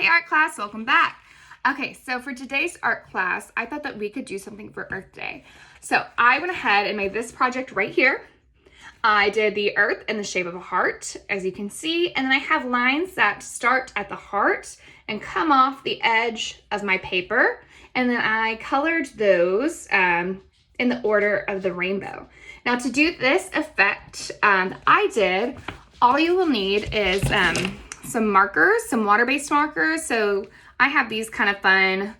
art class, welcome back. Okay, so for today's art class, I thought that we could do something for Earth Day. So I went ahead and made this project right here. I did the earth in the shape of a heart, as you can see, and then I have lines that start at the heart and come off the edge of my paper, and then I colored those in the order of the rainbow. Now to do this effect I did, all you will need is some markers, some water-based markers. So I have these kind of fun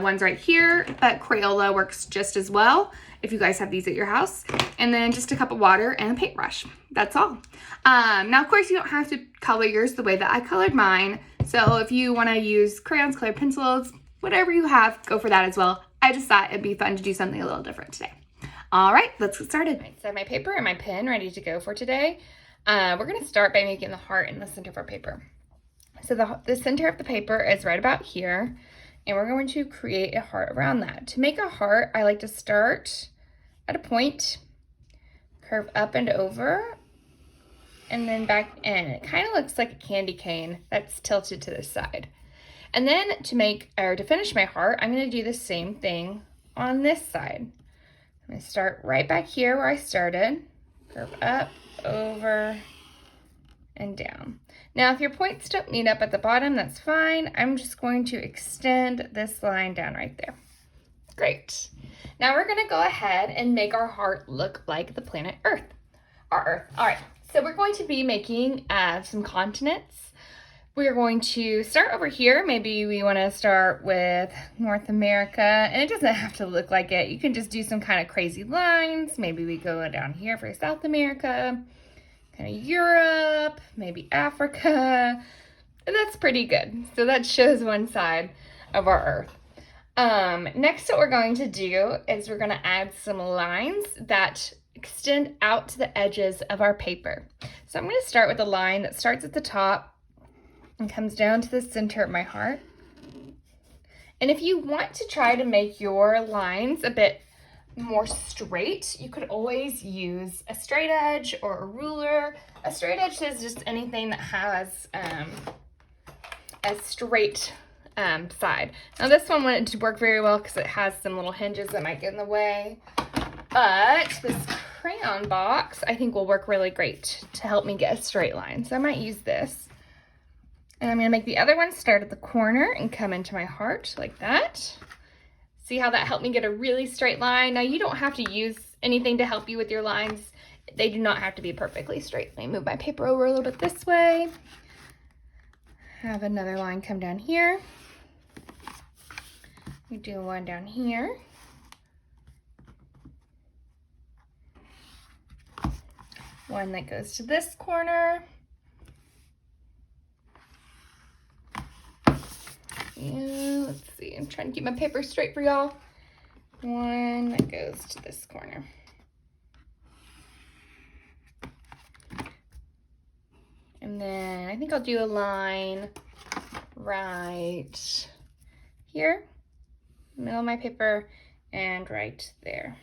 ones right here, but Crayola works just as well if you guys have these at your house. And then just a cup of water and a paintbrush. That's all. Now, of course, you don't have to color yours the way that I colored mine. So if you want to use crayons, colored pencils, whatever you have, go for that as well. I just thought it'd be fun to do something a little different today. All right, let's get started. Right, so I have my paper and my pen ready to go for today. We're going to start by making the heart in the center of our paper. So the center of the paper is right about here, and we're going to create a heart around that. To make a heart, I like to start at a point, curve up and over, and then back in. It kind of looks like a candy cane that's tilted to the side. And then to finish my heart, I'm going to do the same thing on this side. I'm going to start right back here where I started, curve up, over, and down. Now, if your points don't meet up at the bottom, that's fine. I'm just going to extend this line down right there. Great. Now we're going to go ahead and make our heart look like the planet Earth. Our Earth. All right. So we're going to be making some continents. We're going to start over here. Maybe we want to start with North America, and it doesn't have to look like it. You can just do some kind of crazy lines. Maybe we go down here for South America, kind of Europe, maybe Africa. And that's pretty good. So that shows one side of our Earth. Next, what we're going to do is we're going to add some lines that extend out to the edges of our paper. So I'm going to start with a line that starts at the top and comes down to the center of my heart. And if you want to try to make your lines a bit more straight, you could always use a straight edge or a ruler. A straight edge is just anything that has a straight side. Now this one wouldn't work very well because it has some little hinges that might get in the way, but this crayon box I think will work really great to help me get a straight line. So I might use this. And I'm going to make the other one start at the corner and come into my heart like that. See how that helped me get a really straight line? Now you don't have to use anything to help you with your lines. They do not have to be perfectly straight. Let me move my paper over a little bit this way. Have another line come down here. We do one down here. One that goes to this corner. And let's see, I'm trying to keep my paper straight for y'all. One that goes to this corner. And then I think I'll do a line right here, middle of my paper, and right there.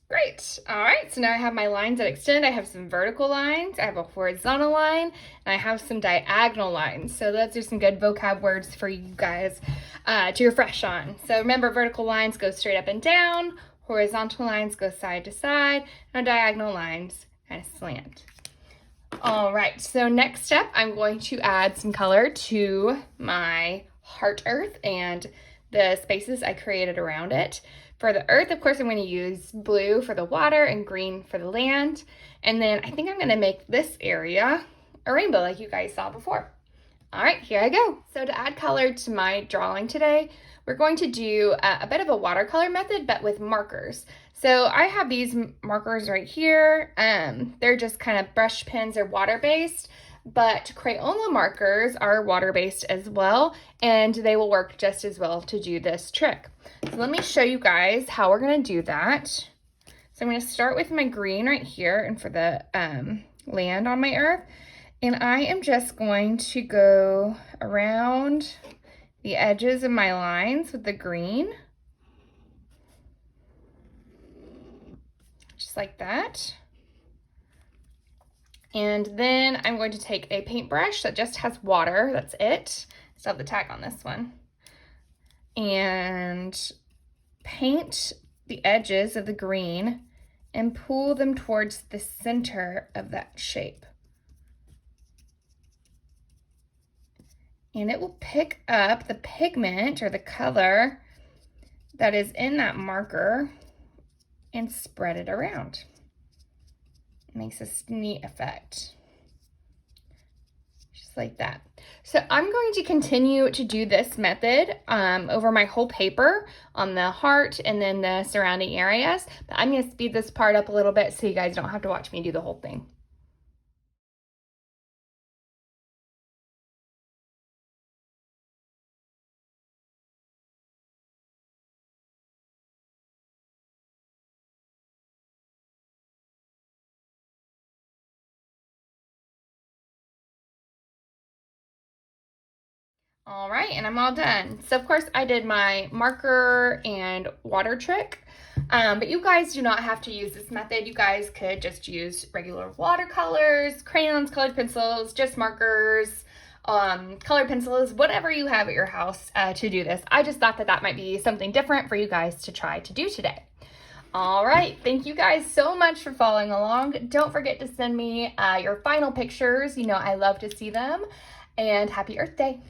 Great. All right, so now I have my lines that extend. I have some vertical lines, I have a horizontal line, and I have some diagonal lines. So those are some good vocab words for you guys to refresh on. So remember, vertical lines go straight up and down, horizontal lines go side to side, and diagonal lines kind of slant. All right, so next step, I'm going to add some color to my heart earth and the spaces I created around it. For the earth, of course, I'm going to use blue for the water and green for the land. And then I think I'm going to make this area a rainbow like you guys saw before. All right, here I go. So to add color to my drawing today, we're going to do a bit of a watercolor method, but with markers. So I have these markers right here. They're just kind of brush pens or water-based, but Crayola markers are water-based as well, and they will work just as well to do this trick. So let me show you guys how we're going to do that. So I'm going to start with my green right here and for the land on my earth. And I am just going to go around the edges of my lines with the green. Just like that. And then I'm going to take a paintbrush that just has water, that's it. Still have the tag on this one. And paint the edges of the green and pull them towards the center of that shape. And it will pick up the pigment or the color that is in that marker and spread it around. It makes this neat effect. Just like that. So I'm going to continue to do this method over my whole paper on the heart and then the surrounding areas. But I'm going to speed this part up a little bit so you guys don't have to watch me do the whole thing. All right, and I'm all done. So of course I did my marker and water trick, but you guys do not have to use this method. You guys could just use regular watercolors, crayons, colored pencils, just markers, colored pencils, whatever you have at your house to do this. I just thought that that might be something different for you guys to try to do today. All right, thank you guys so much for following along. Don't forget to send me your final pictures. You know I love to see them, and happy Earth Day.